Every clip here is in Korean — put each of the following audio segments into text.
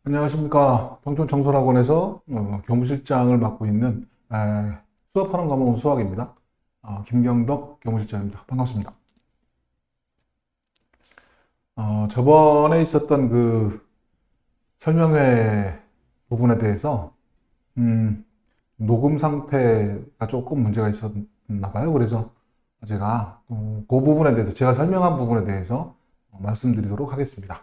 안녕하십니까. 평촌청소학원에서 교무실장을 맡고 있는 수업하는 과목은 수학입니다. 김경덕 교무실장입니다. 반갑습니다. 저번에 있었던 그 설명회 부분에 대해서 녹음 상태가 조금 문제가 있었나 봐요. 그래서 제가 그 부분에 대해서 제가 설명한 부분에 대해서 말씀드리도록 하겠습니다.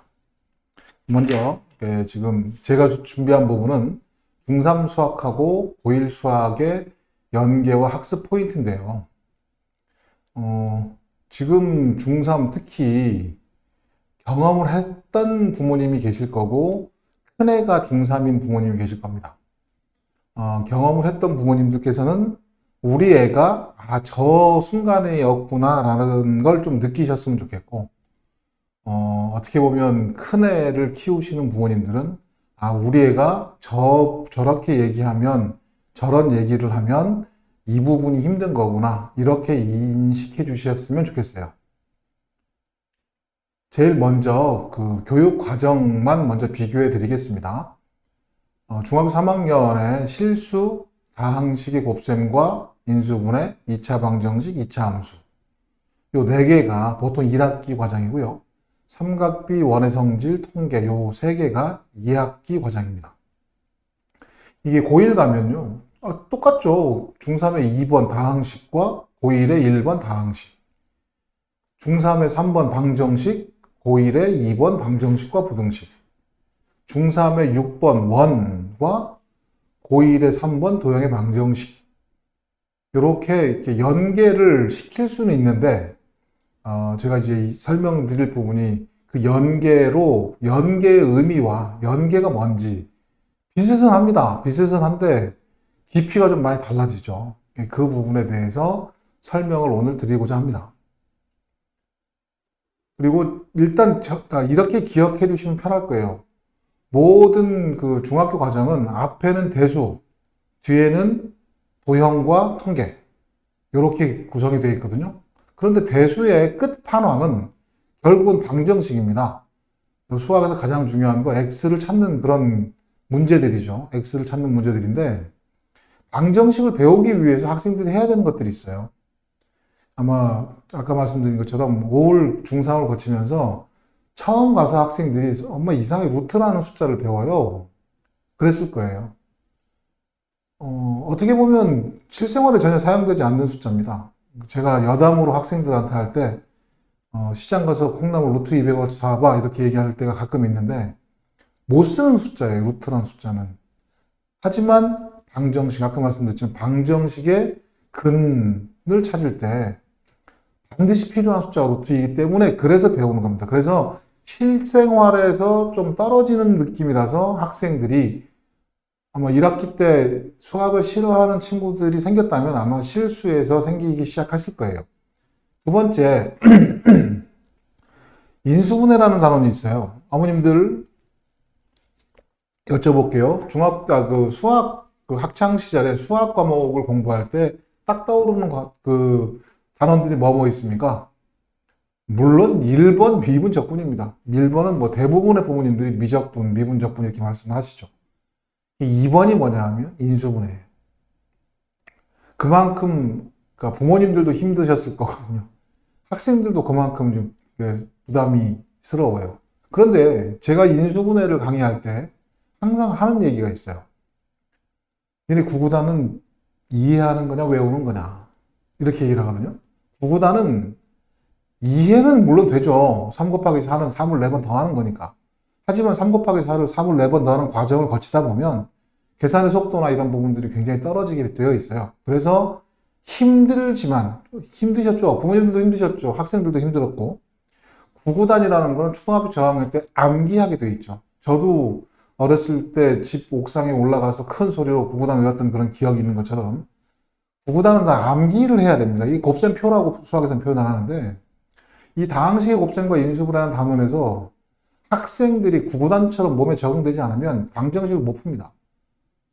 먼저 지금 제가 준비한 부분은 중3 수학하고 고1 수학의 연계와 학습 포인트인데요. 지금 중3 특히 경험을 했던 부모님이 계실 거고 큰애가 중3인 부모님이 계실 겁니다. 경험을 했던 부모님들께서는 우리 애가 저 순간이었구나 라는 걸 좀 느끼셨으면 좋겠고, 어떻게 보면 큰애를 키우시는 부모님들은 우리 애가 저렇게 얘기하면, 저런 얘기를 하면 이 부분이 힘든 거구나, 이렇게 인식해 주셨으면 좋겠어요. 제일 먼저 그 교육 과정만 먼저 비교해 드리겠습니다. 중학교 3학년에 실수, 다항식의 곱셈과 인수분해, 2차 방정식, 2차 함수, 요 4개가 보통 1학기 과정이고요. 삼각비, 원의 성질, 통계, 요 3개가 2학기 과정입니다. 이게 고1 가면요, 똑같죠. 중3의 2번 다항식과 고1의 1번 다항식, 중3의 3번 방정식, 고1의 2번 방정식과 부등식, 중3의 6번 원과 고1의 3번 도형의 방정식, 이렇게 연계를 시킬 수는 있는데, 제가 이제 설명드릴 부분이 그 연계의 의미와 연계가 뭔지 비슷은 합니다. 비슷은 한데 깊이가 좀 많이 달라지죠. 그 부분에 대해서 설명을 오늘 드리고자 합니다. 그리고 일단 이렇게 기억해 두시면 편할 거예요. 모든 그 중학교 과정은 앞에는 대수, 뒤에는 도형과 통계, 이렇게 구성이 되어 있거든요. 그런데 대수의 끝판왕은 결국은 방정식입니다. 수학에서 가장 중요한 거 x를 찾는 그런 문제들이죠. x를 찾는 문제들인데, 방정식을 배우기 위해서 학생들이 해야 되는 것들이 있어요. 아마 아까 말씀드린 것처럼 5월 중3을 거치면서 처음 가서 학생들이 엄마 이상하게 루트라는 숫자를 배워요. 그랬을 거예요. 어떻게 보면 실생활에 전혀 사용되지 않는 숫자입니다. 제가 여담으로 학생들한테 할 때 시장 가서 콩나물 루트 200원 사봐 이렇게 얘기할 때가 가끔 있는데, 못 쓰는 숫자예요. 루트라는 숫자는. 하지만 방정식, 아까 말씀드렸지만 방정식의 근을 찾을 때 반드시 필요한 숫자가 루트이기 때문에 그래서 배우는 겁니다. 그래서 실생활에서 좀 떨어지는 느낌이라서 학생들이 아마 1학기 때 수학을 싫어하는 친구들이 생겼다면 아마 실수에서 생기기 시작했을 거예요. 두 번째, 인수분해라는 단원이 있어요. 어머님들 여쭤볼게요. 수학 학창 시절에 수학 과목을 공부할 때 딱 떠오르는 그 단원들이 뭐 있습니까? 물론 1번 미분적분입니다. 1번은 뭐 대부분의 부모님들이 미적분, 미분적분 이렇게 말씀하시죠. 2번이 뭐냐 하면 인수분해예요. 그만큼 그러니까 부모님들도 힘드셨을 거거든요. 학생들도 그만큼 좀 부담이스러워요. 그런데 제가 인수분해를 강의할 때 항상 하는 얘기가 있어요. 니네 구구단은 이해하는 거냐 외우는 거냐 이렇게 얘기를 하거든요. 구구단은 이해는 물론 되죠. 3 곱하기 4는 3을 4번 더하는 거니까. 하지만 3 곱하기 4를 3을 4번 더하는 과정을 거치다 보면 계산의 속도나 이런 부분들이 굉장히 떨어지게 되어 있어요. 그래서 힘들지만, 힘드셨죠. 부모님들도 힘드셨죠. 학생들도 힘들었고, 구구단이라는 거는 초등학교 저학년 때 암기하게 되어 있죠. 저도 어렸을 때 집 옥상에 올라가서 큰 소리로 구구단 외웠던 그런 기억이 있는 것처럼 구구단은 다 암기를 해야 됩니다. 이 곱셈표라고 수학에서는 표현 안 하는데, 이 다항식의 곱셈과 인수분해라는 단원에서 학생들이 구구단처럼 몸에 적응되지 않으면 방정식을 못 풉니다.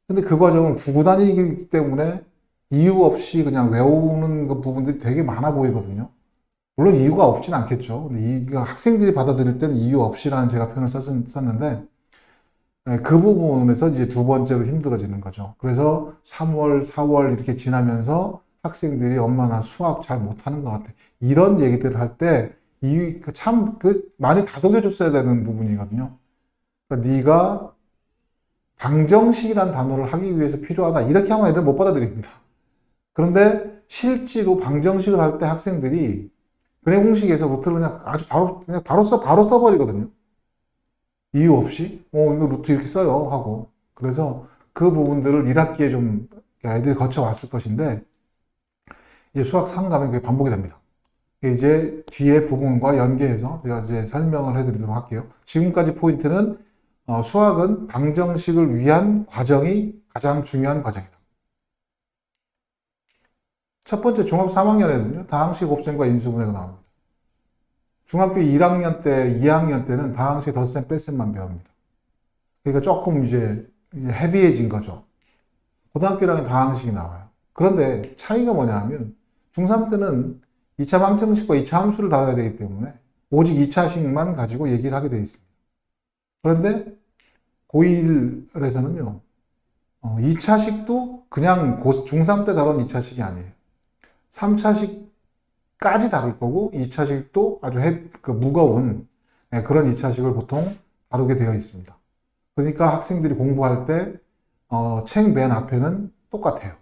근데 그 과정은 구구단이기 때문에 이유 없이 그냥 외우는 그 부분들이 되게 많아 보이거든요. 물론 이유가 없진 않겠죠. 근데 학생들이 받아들일 때는 이유 없이라는 제가 표현을 썼는데, 네, 그 부분에서 이제 두 번째로 힘들어지는 거죠. 그래서 3월, 4월 이렇게 지나면서 학생들이 엄마 나 수학 잘 못하는 것 같아. 이런 얘기들을 할 때 참 많이 다독여줬어야 되는 부분이거든요. 그러니까 네가 방정식이라는 단어를 하기 위해서 필요하다. 이렇게 하면 애들 못 받아들입니다. 그런데 실제로 방정식을 할 때 학생들이 근해 공식에서 루트를 그냥 아주 바로 써버리거든요. 이유 없이 이거 루트 이렇게 써요 하고. 그래서 그 부분들을 1학기에 좀 애들이 거쳐왔을 것인데 이제 수학 3 가면 그게 반복이 됩니다. 이제 뒤에 부분과 연계해서 제가 이제 설명을 해드리도록 할게요. 지금까지 포인트는 수학은 방정식을 위한 과정이 가장 중요한 과정이다. 첫 번째 중학교 3학년에는요 다항식 곱셈과 인수분해가 나옵니다. 중학교 1학년 때, 2학년 때는 다항식 덧셈, 뺄셈만 배웁니다. 그러니까 조금 이제 헤비해진 거죠. 고등학교 1학년 다항식이 나와요. 그런데 차이가 뭐냐 하면 중3 때는 2차 방정식과 2차 함수를 다뤄야 되기 때문에 오직 2차식만 가지고 얘기를 하게 되어 있습니다. 그런데 고1에서는요 2차식도 그냥 중3 때 다룬 2차식이 아니에요. 3차식까지 다룰 거고 2차식도 아주 무거운 그런 2차식을 보통 다루게 되어 있습니다. 그러니까 학생들이 공부할 때 책 맨 앞에는 똑같아요.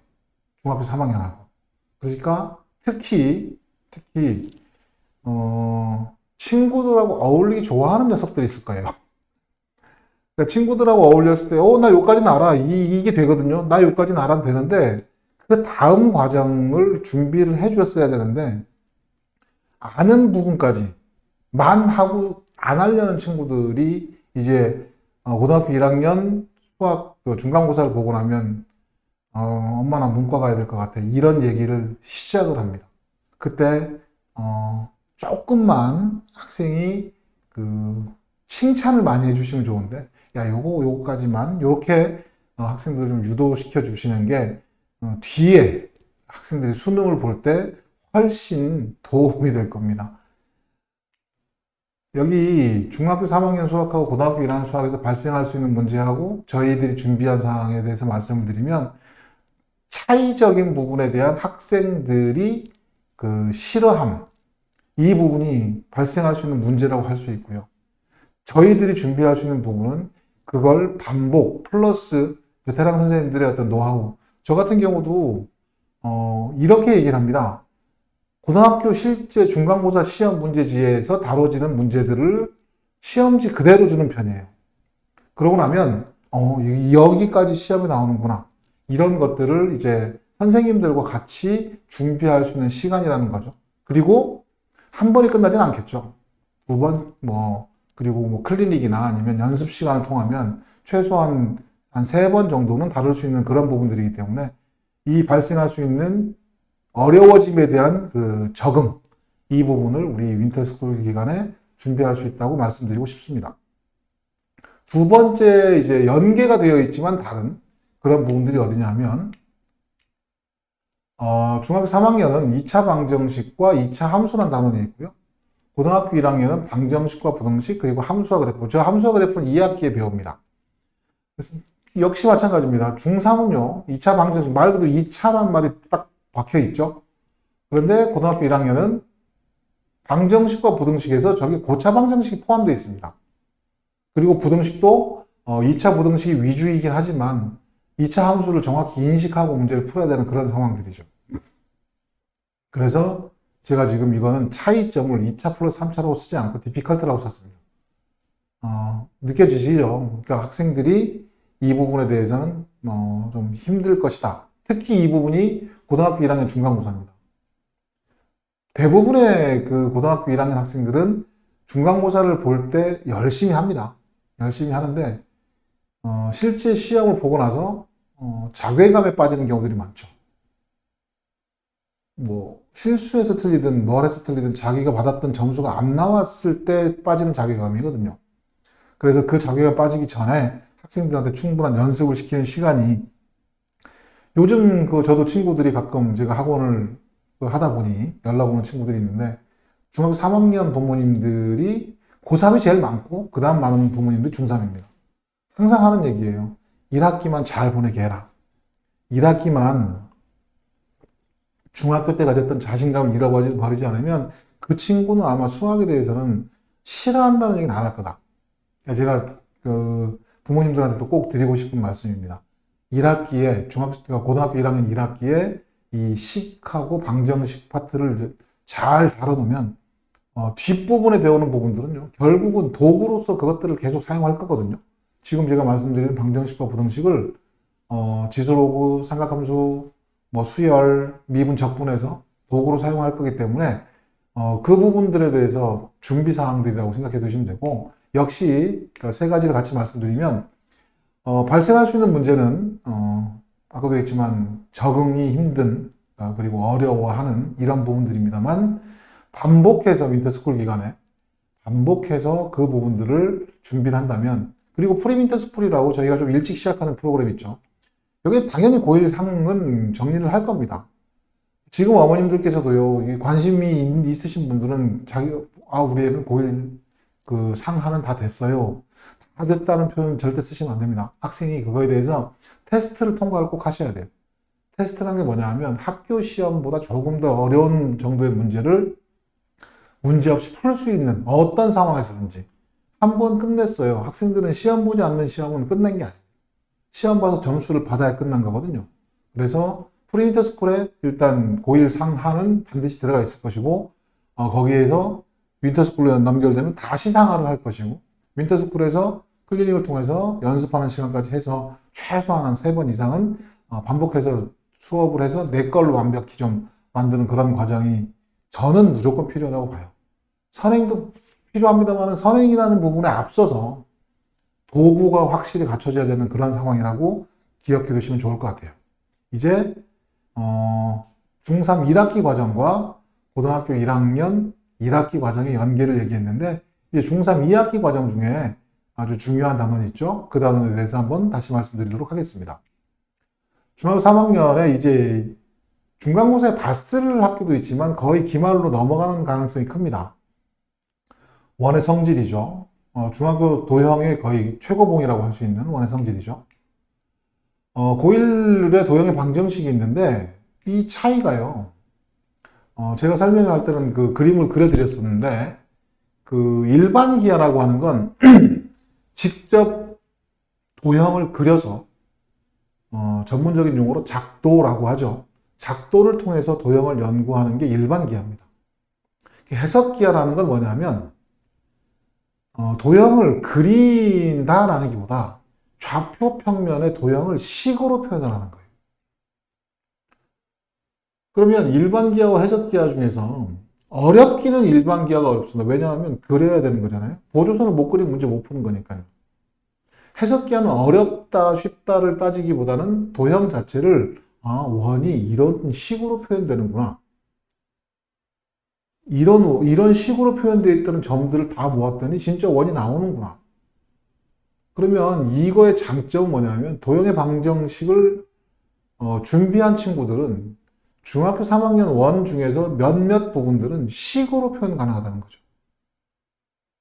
중학교 3학년하고. 그러니까 특히 친구들하고 어울리기 좋아하는 녀석들이 있을 거예요. 그러니까 친구들하고 어울렸을 때 나 여기까지는 알아. 이게 되거든요. 나 여기까지는 알아도 되는데 그 다음 과정을 준비를 해 주었어야 되는데 아는 부분까지만 하고 안 하려는 친구들이 이제 고등학교 1학년 수학 중간고사를 보고 나면 엄마 나 문과 가야 될 것 같아. 이런 얘기를 시작을 합니다. 그때 조금만 학생이 칭찬을 많이 해주시면 좋은데 야 요거까지만 이렇게 학생들을 좀 유도시켜 주시는 게 뒤에 학생들이 수능을 볼 때 훨씬 도움이 될 겁니다. 여기 중학교 3학년 수학하고 고등학교 1학년 수학에서 발생할 수 있는 문제하고 저희들이 준비한 사항에 대해서 말씀을 드리면 차이적인 부분에 대한 학생들이 싫어함, 이 부분이 발생할 수 있는 문제라고 할 수 있고요. 저희들이 준비할 수 있는 부분은 그걸 반복 플러스 베테랑 선생님들의 어떤 노하우. 저 같은 경우도 이렇게 얘기를 합니다. 고등학교 실제 중간고사 시험 문제지에서 다뤄지는 문제들을 시험지 그대로 주는 편이에요. 그러고 나면 여기까지 시험에 나오는구나. 이런 것들을 이제 선생님들과 같이 준비할 수 있는 시간이라는 거죠. 그리고 한 번에 끝나진 않겠죠. 두 번, 그리고 클리닉이나 아니면 연습 시간을 통하면 최소한 한 3번 정도는 다룰 수 있는 그런 부분들이기 때문에 이 발생할 수 있는 어려워짐에 대한 적응, 이 부분을 우리 윈터스쿨 기간에 준비할 수 있다고 말씀드리고 싶습니다. 두 번째 이제 연계가 되어 있지만 다른 그런 부분들이 어디냐 하면 중학교 3학년은 2차 방정식과 2차 함수라는 단원이 있고요. 고등학교 1학년은 방정식과 부등식 그리고 함수와 그래프. 저 함수와 그래프는 2학기에 배웁니다. 그래서 역시 마찬가지입니다. 중3은요. 2차 방정식 말 그대로 2차란 말이 딱 박혀 있죠. 그런데 고등학교 1학년은 방정식과 부등식에서 저기 고차 방정식이 포함되어 있습니다. 그리고 부등식도 2차 부등식이 위주이긴 하지만 2차 함수를 정확히 인식하고 문제를 풀어야 되는 그런 상황들이죠. 그래서 제가 지금 이거는 차이점을 2차 플러스 3차라고 쓰지 않고 디피컬트라고 썼습니다. 느껴지시죠? 그러니까 학생들이 이 부분에 대해서는 좀 힘들 것이다. 특히 이 부분이 고등학교 1학년 중간고사입니다. 대부분의 고등학교 1학년 학생들은 중간고사를 볼 때 열심히 합니다. 열심히 하는데 실제 시험을 보고 나서 자괴감에 빠지는 경우들이 많죠. 실수해서 틀리든 뭘 해서 틀리든 자기가 받았던 점수가 안 나왔을 때 빠지는 자괴감이거든요. 그래서 그 자괴감 빠지기 전에 학생들한테 충분한 연습을 시키는 시간이 요즘 저도 친구들이 가끔 제가 학원을 하다 보니 연락 오는 친구들이 있는데 중학교 3학년 부모님들이 고3이 제일 많고 그 다음 많은 부모님들이 중3입니다. 항상 하는 얘기예요. 1학기만 잘 보내게 해라. 1학기만 중학교 때 가졌던 자신감을 잃어버리지 않으면 그 친구는 아마 수학에 대해서는 싫어한다는 얘기는 안 할 거다. 제가 그 부모님들한테도 꼭 드리고 싶은 말씀입니다. 1학기에 고등학교 1학년 1학기에 이 식하고 방정식 파트를 잘 다뤄놓으면 뒷부분에 배우는 부분들은요, 결국은 도구로서 그것들을 계속 사용할 거거든요. 지금 제가 말씀드린 방정식과 부등식을 지수로그, 삼각함수, 뭐 수열, 미분, 적분해서 도구로 사용할 거기 때문에 그 부분들에 대해서 준비 사항들이라고 생각해 두시면 되고, 역시 세 가지를 같이 말씀드리면 발생할 수 있는 문제는 아까도 했지만 적응이 힘든 그리고 어려워하는 이런 부분들입니다만, 반복해서 윈터스쿨 기간에 반복해서 그 부분들을 준비를 한다면, 그리고 프리윈터스쿨이라고 저희가 좀 일찍 시작하는 프로그램 있죠. 여기 당연히 고1 상은 정리를 할 겁니다. 지금 어머님들께서도요, 관심이 있으신 분들은 우리 애는 고1 그 상하는 다 됐어요. 다 됐다는 표현 절대 쓰시면 안 됩니다. 학생이 그거에 대해서 테스트를 통과를 꼭 하셔야 돼요. 테스트라는 게 뭐냐 하면 학교 시험보다 조금 더 어려운 정도의 문제를 문제없이 풀 수 있는 어떤 상황에서든지 한 번 끝냈어요. 학생들은 시험 보지 않는 시험은 끝낸 게 아니에요. 시험 봐서 점수를 받아야 끝난 거거든요. 그래서 프리윈터스쿨에 일단 고1 상하는 반드시 들어가 있을 것이고, 거기에서 윈터스쿨로 연결되면 다시 상하를 할 것이고, 윈터스쿨에서 클리닉을 통해서 연습하는 시간까지 해서 최소한 한 3번 이상은 반복해서 수업을 해서 내 걸로 완벽히 좀 만드는 그런 과정이 저는 무조건 필요하다고 봐요. 선행도 필요합니다만 선행이라는 부분에 앞서서 도구가 확실히 갖춰져야 되는 그런 상황이라고 기억해 두시면 좋을 것 같아요. 이제 중3 1학기 과정과 고등학교 1학년 1학기 과정의 연계를 얘기했는데, 이제 중3 2학기 과정 중에 아주 중요한 단원이 있죠. 그 단원에 대해서 한번 다시 말씀드리도록 하겠습니다. 중학교 3학년에 이제 중간고사에 바스를 학기도 있지만 거의 기말로 넘어가는 가능성이 큽니다. 원의 성질이죠. 중학교 도형의 거의 최고봉이라고 할 수 있는 원의 성질이죠. 고1의 도형의 방정식이 있는데 이 차이가요. 제가 설명할 때는 그 그림을 그려드렸었는데, 그 일반 기하라고 하는 건 직접 도형을 그려서 전문적인 용어로 작도라고 하죠. 작도를 통해서 도형을 연구하는 게 일반 기하입니다. 해석 기하라는 건 뭐냐면 도형을 그린다라는 기보다 좌표 평면의 도형을 식으로 표현을 하는 거예요. 그러면 일반 기하와 해석 기하 중에서 어렵기는 일반 기하가 어렵습니다. 왜냐하면 그려야 되는 거잖아요. 보조선을 못 그리면 문제 못 푸는 거니까요. 해석 기하는 어렵다 쉽다를 따지기보다는 도형 자체를 원이 이런 식으로 표현되는구나, 이런 식으로 표현되어 있던 점들을 다 모았더니 진짜 원이 나오는구나. 그러면 이거의 장점은 뭐냐면 도형의 방정식을 준비한 친구들은 중학교 3학년 원 중에서 몇몇 부분들은 식으로 표현 가능하다는 거죠.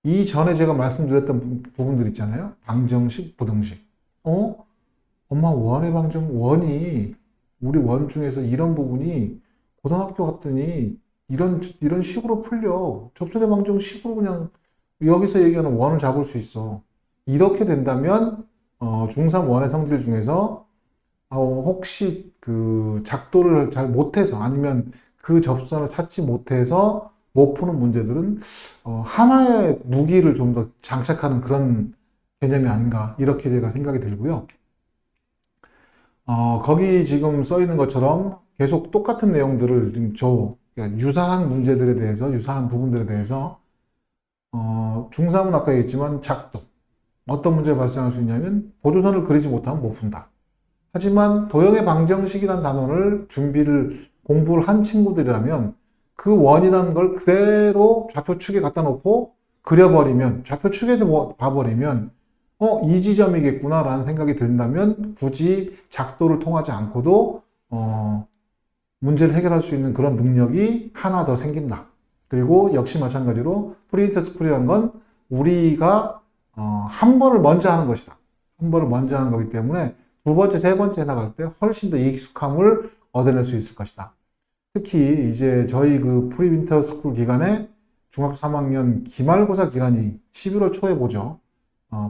이전에 제가 말씀드렸던 부분들 있잖아요. 방정식, 부등식. 엄마 원이 우리 원 중에서 이런 부분이 고등학교 갔더니 이런 식으로 풀려. 접선의 방정식으로 그냥 여기서 얘기하는 원을 잡을 수 있어. 이렇게 된다면 중3 원의 성질 중에서 혹시 그 작도를 잘 못해서 아니면 그 접선을 찾지 못해서 못 푸는 문제들은 하나의 무기를 좀 더 장착하는 그런 개념이 아닌가, 이렇게 제가 생각이 들고요. 거기 지금 써 있는 것처럼 계속 똑같은 내용들을 그러니까 유사한 문제들에 대해서, 유사한 부분들에 대해서 중3은 아까 얘기했지만 작도, 어떤 문제가 발생할 수 있냐면 보조선을 그리지 못하면 못 푼다. 하지만 도형의 방정식이라는 단원을 공부를 한 친구들이라면 그 원이라는 걸 그대로 좌표축에 갖다 놓고 그려버리면, 좌표축에서 봐버리면 이 지점이겠구나 라는 생각이 든다면 굳이 작도를 통하지 않고도 문제를 해결할 수 있는 그런 능력이 하나 더 생긴다. 그리고 역시 마찬가지로 프리윈터스쿨이라는 건 우리가 한 번을 먼저 하는 것이다. 한 번을 먼저 하는 거기 때문에 두 번째, 세 번째 나갈 때 훨씬 더 익숙함을 얻어낼 수 있을 것이다. 특히 이제 저희 그 프리윈터 스쿨 기간에 중학교 3학년 기말고사 기간이 11월 초에 보죠.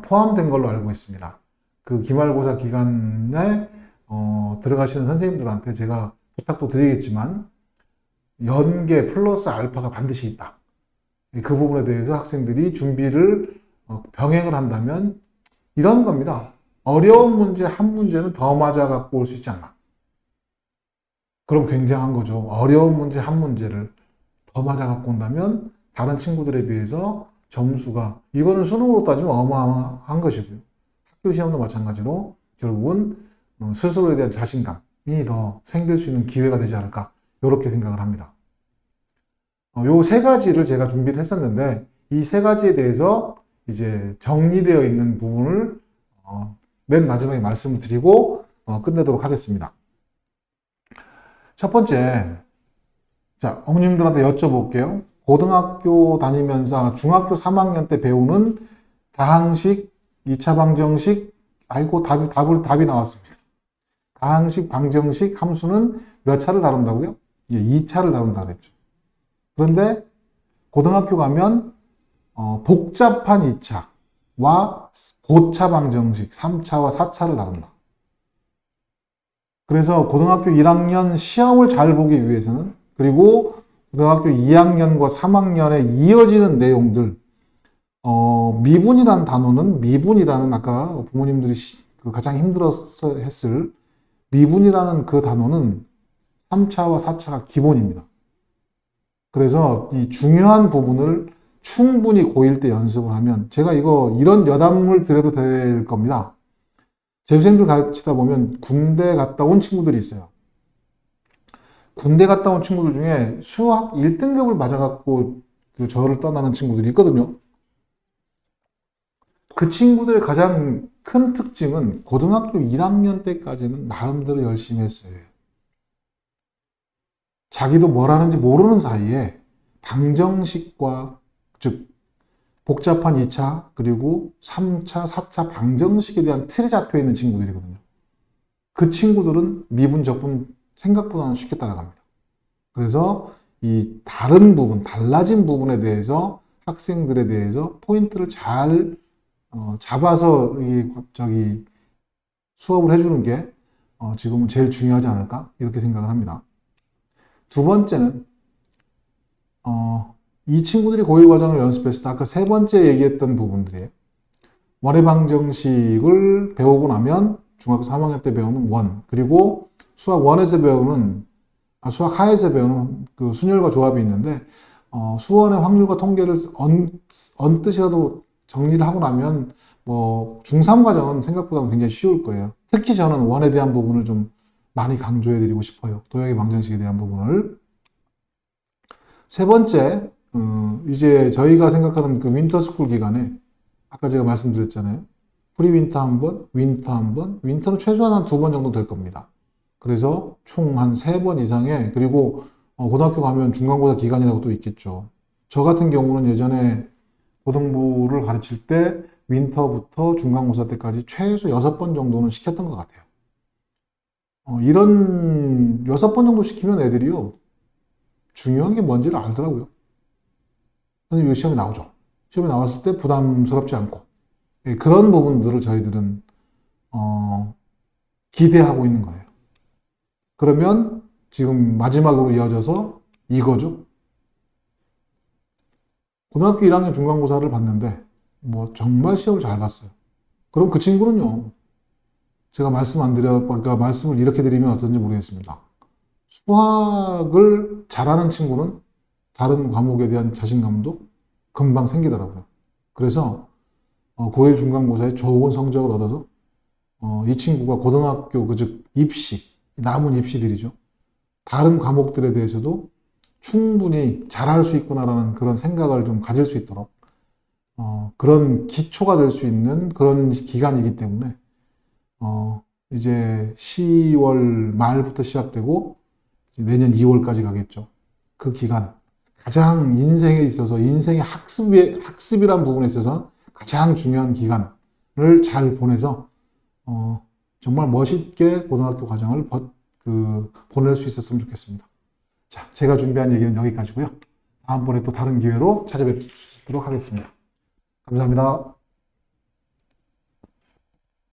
포함된 걸로 알고 있습니다. 그 기말고사 기간에 들어가시는 선생님들한테 제가 부탁도 드리겠지만 연계 플러스 알파가 반드시 있다. 그 부분에 대해서 학생들이 준비를 병행을 한다면 이런 겁니다. 어려운 문제 한 문제는 더 맞아 갖고 올 수 있지 않나. 그럼 굉장한 거죠. 어려운 문제 한 문제를 더 맞아 갖고 온다면 다른 친구들에 비해서 점수가, 이거는 수능으로 따지면 어마어마한 것이고요. 학교 시험도 마찬가지로 결국은 스스로에 대한 자신감이 더 생길 수 있는 기회가 되지 않을까, 이렇게 생각을 합니다. 요 세 가지를 제가 준비를 했었는데 이 세 가지에 대해서 이제 정리되어 있는 부분을 맨 마지막에 말씀을 드리고 끝내도록 하겠습니다. 첫 번째, 자, 어머님들한테 여쭤볼게요. 고등학교 다니면서 중학교 3학년 때 배우는 다항식, 2차 방정식, 아이고 답이 나왔습니다. 다항식, 방정식 함수는 몇 차를 다룬다고요? 예, 2차를 다룬다 그랬죠. 그런데 고등학교 가면 복잡한 2차와 고차 방정식 3차와 4차를 다룬다. 그래서 고등학교 1학년 시험을 잘 보기 위해서는, 그리고 고등학교 2학년과 3학년에 이어지는 내용들, 미분이라는 단어는, 미분이라는 아까 부모님들이 가장 힘들었어 했을 미분이라는 그 단어는 3차와 4차가 기본입니다. 그래서 이 중요한 부분을 충분히 고1 때 연습을 하면, 제가 이런 여담을 드려도 될 겁니다. 재수생들 가르치다 보면 군대 갔다 온 친구들이 있어요. 군대 갔다 온 친구들 중에 수학 1등급을 맞아갖고 저를 떠나는 친구들이 있거든요. 그 친구들의 가장 큰 특징은 고등학교 1학년 때까지는 나름대로 열심히 했어요. 자기도 뭘 하는지 모르는 사이에 방정식과, 즉 복잡한 2차 그리고 3차, 4차 방정식에 대한 틀이 잡혀 있는 친구들이거든요. 그 친구들은 미분, 적분 생각보다는 쉽게 따라갑니다. 그래서 이 다른 부분, 달라진 부분에 대해서 학생들에 대해서 포인트를 잘 잡아서 수업을 해주는 게 지금은 제일 중요하지 않을까, 이렇게 생각을 합니다. 두 번째는 이 친구들이 고1 과정을 연습했을 때 아까 세 번째 얘기했던 부분들이에요. 원의 방정식을 배우고 나면 중학교 3학년 때 배우는 원, 그리고 수학 1에서 배우는 수학 하에서 배우는 그 순열과 조합이 있는데 수원의 확률과 통계를 언뜻이라도 정리를 하고 나면 중3 과정은 생각보다 굉장히 쉬울 거예요. 특히 저는 원에 대한 부분을 좀 많이 강조해 드리고 싶어요. 도형의 방정식에 대한 부분을. 세 번째, 이제 저희가 생각하는 그 윈터스쿨 기간에 아까 제가 말씀드렸잖아요. 프리윈터 한 번, 윈터 한 번, 윈터는 최소한 한 2번 정도 될 겁니다. 그래서 총 한 3번 이상의, 그리고 고등학교 가면 중간고사 기간이라고 또 있겠죠. 저 같은 경우는 예전에 고등부를 가르칠 때 윈터부터 중간고사 때까지 최소 6번 정도는 시켰던 것 같아요. 이런 6번 정도 시키면 애들이요, 중요한 게 뭔지를 알더라고요. 선생님, 이거 시험에 나오죠. 시험에 나왔을 때 부담스럽지 않고, 그런 부분들을 저희들은 기대하고 있는 거예요. 그러면 지금 마지막으로 이어져서 이거죠. 고등학교 1학년 중간고사를 봤는데 정말 시험을 잘 봤어요. 그럼 그 친구는요, 제가 말씀을 이렇게 드리면 어떤지 모르겠습니다. 수학을 잘하는 친구는 다른 과목에 대한 자신감도 금방 생기더라고요. 그래서 고1 중간고사에 좋은 성적을 얻어서 이 친구가 고등학교 즉 입시, 남은 입시들이죠. 다른 과목들에 대해서도 충분히 잘할 수 있구나라는 그런 생각을 좀 가질 수 있도록 그런 기초가 될 수 있는 그런 기간이기 때문에 이제 10월 말부터 시작되고 내년 2월까지 가겠죠. 그 기간, 가장 인생에 있어서, 인생의 학습이란 부분에 있어서 가장 중요한 기간을 잘 보내서 정말 멋있게 고등학교 과정을 보낼 수 있었으면 좋겠습니다. 자, 제가 준비한 얘기는 여기까지고요. 다음번에 또 다른 기회로 찾아뵙도록 하겠습니다. 감사합니다.